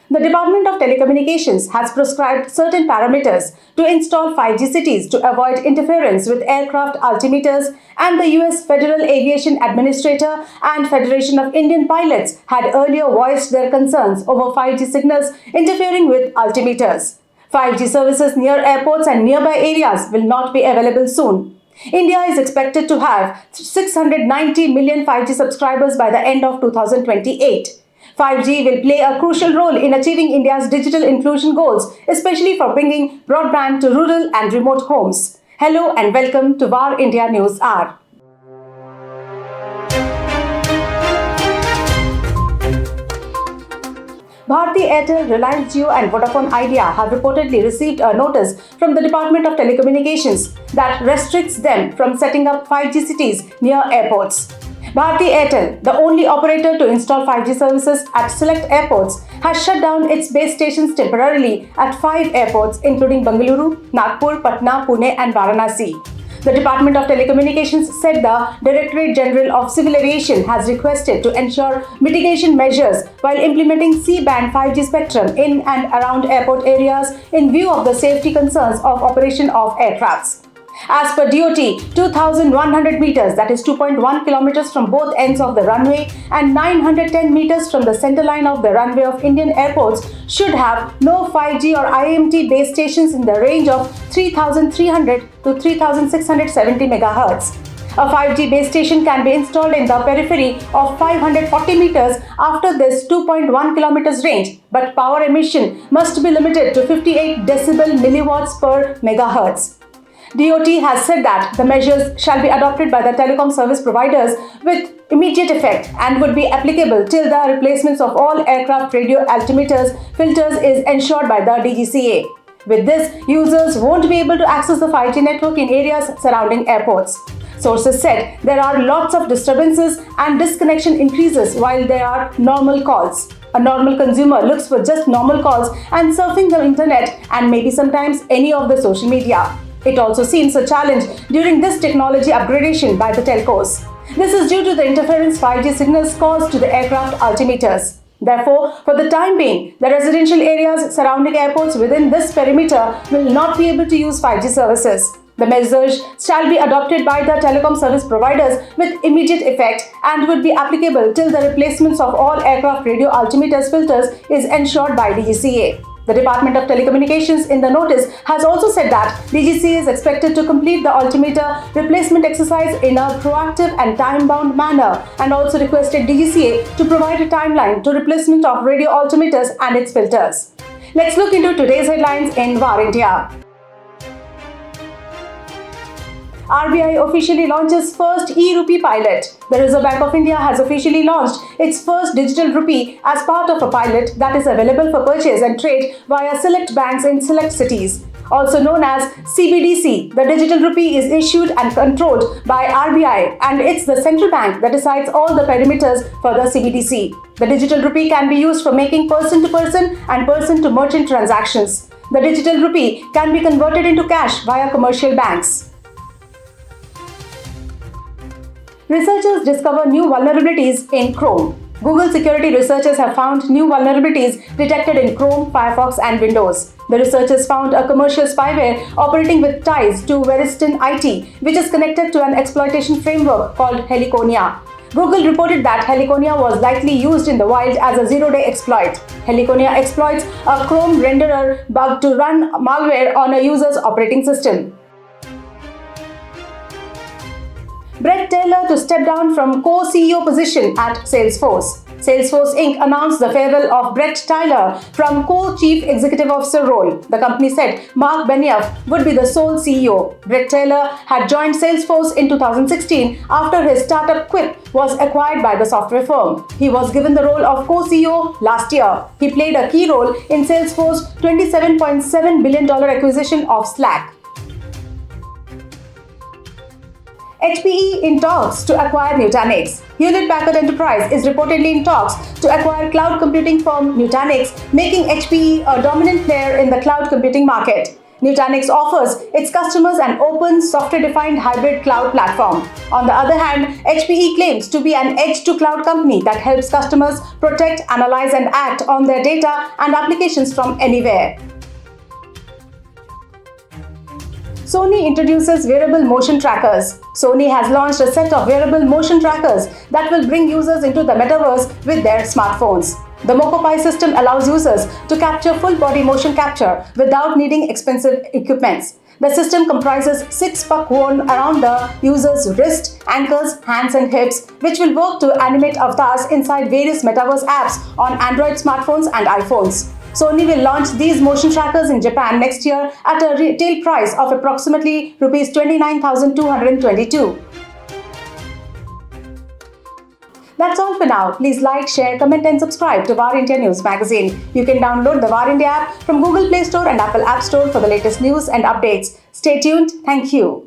The Department of Telecommunications has prescribed certain parameters to install 5G cities to avoid interference with aircraft altimeters, and the US Federal Aviation Administrator and Federation of Indian Pilots had earlier voiced their concerns over 5G signals interfering with altimeters. 5G services near airports and nearby areas will not be available soon. India is expected to have 690 million 5G subscribers by the end of 2028. 5G will play a crucial role in achieving India's digital inclusion goals, especially for bringing broadband to rural and remote homes. Hello and welcome to VAR India News Hour. Bharti Airtel, Reliance Jio and Vodafone Idea have reportedly received a notice from the Department of Telecommunications that restricts them from setting up 5G cities near airports. Bharti Airtel, the only operator to install 5G services at select airports, has shut down its base stations temporarily at 5 airports including Bengaluru, Nagpur, Patna, Pune and Varanasi. The Department of Telecommunications said the Directorate General of Civil Aviation has requested to ensure mitigation measures while implementing C-band 5G spectrum in and around airport areas in view of the safety concerns of operation of aircrafts. As per DoT, 2,100 meters, that is 2.1 kilometers from both ends of the runway and 910 meters from the center line of the runway of Indian airports should have no 5G or IMT base stations in the range of 3,300 to 3,670 MHz. A 5G base station can be installed in the periphery of 540 meters after this 2.1 kilometers range, but power emission must be limited to 58 decibel-milliwatts per megahertz. DoT has said that the measures shall be adopted by the telecom service providers with immediate effect and would be applicable till the replacements of all aircraft radio altimeters filters is ensured by the DGCA. With this, users won't be able to access the 5G network in areas surrounding airports. Sources said there are lots of disturbances and disconnection increases while there are normal calls. A normal consumer looks for just normal calls and surfing the internet and maybe sometimes any of the social media. It also seems a challenge during this technology upgradation by the telcos. This is due to the interference 5G signals cause to the aircraft altimeters. Therefore, for the time being, the residential areas surrounding airports within this perimeter will not be able to use 5G services. The measures shall be adopted by the telecom service providers with immediate effect and would be applicable till the replacements of all aircraft radio altimeters filters is ensured by DGCA. The Department of Telecommunications in the notice has also said that DGCA is expected to complete the altimeter replacement exercise in a proactive and time-bound manner and also requested DGCA to provide a timeline to replacement of radio altimeters and its filters. Let's look into today's headlines in VAR India. RBI officially launches first e-Rupee pilot. The Reserve Bank of India has officially launched its first digital rupee as part of a pilot that is available for purchase and trade via select banks in select cities. Also known as CBDC, the digital rupee is issued and controlled by RBI and it's the central bank that decides all the perimeters for the CBDC. The digital rupee can be used for making person-to-person and person-to-merchant transactions. The digital rupee can be converted into cash via commercial banks. Researchers discover new vulnerabilities in Chrome. Google security researchers have found new vulnerabilities detected in Chrome, Firefox and Windows. The researchers found a commercial spyware operating with ties to Veriston IT, which is connected to an exploitation framework called Heliconia. Google reported that Heliconia was likely used in the wild as a zero-day exploit. Heliconia exploits a Chrome renderer bug to run malware on a user's operating system. Bret Taylor to step down from co-CEO position at Salesforce. Salesforce Inc. announced the farewell of Bret Taylor from co-chief executive officer role. The company said Mark Benioff would be the sole CEO. Bret Taylor had joined Salesforce in 2016 after his startup Quip was acquired by the software firm. He was given the role of co-CEO last year. He played a key role in Salesforce's $27.7 billion acquisition of Slack. HPE in talks to acquire Nutanix. Hewlett-Packard Enterprise is reportedly in talks to acquire cloud computing firm Nutanix, making HPE a dominant player in the cloud computing market. Nutanix offers its customers an open, software-defined hybrid cloud platform. On the other hand, HPE claims to be an edge-to-cloud company that helps customers protect, analyze, and act on their data and applications from anywhere. Sony introduces wearable motion trackers. Sony has launched a set of wearable motion trackers that will bring users into the metaverse with their smartphones. The MocoPi system allows users to capture full-body motion capture without needing expensive equipments. The system comprises 6 pucks worn around the user's wrist, ankles, hands, and hips, which will work to animate avatars inside various metaverse apps on Android smartphones and iPhones. Sony will launch these motion trackers in Japan next year at a retail price of approximately Rs 29,222. That's all for now. Please like, share, comment and subscribe to Var India News magazine. You can download the Var India app from Google Play Store and Apple App Store for the latest news and updates. Stay tuned. Thank you.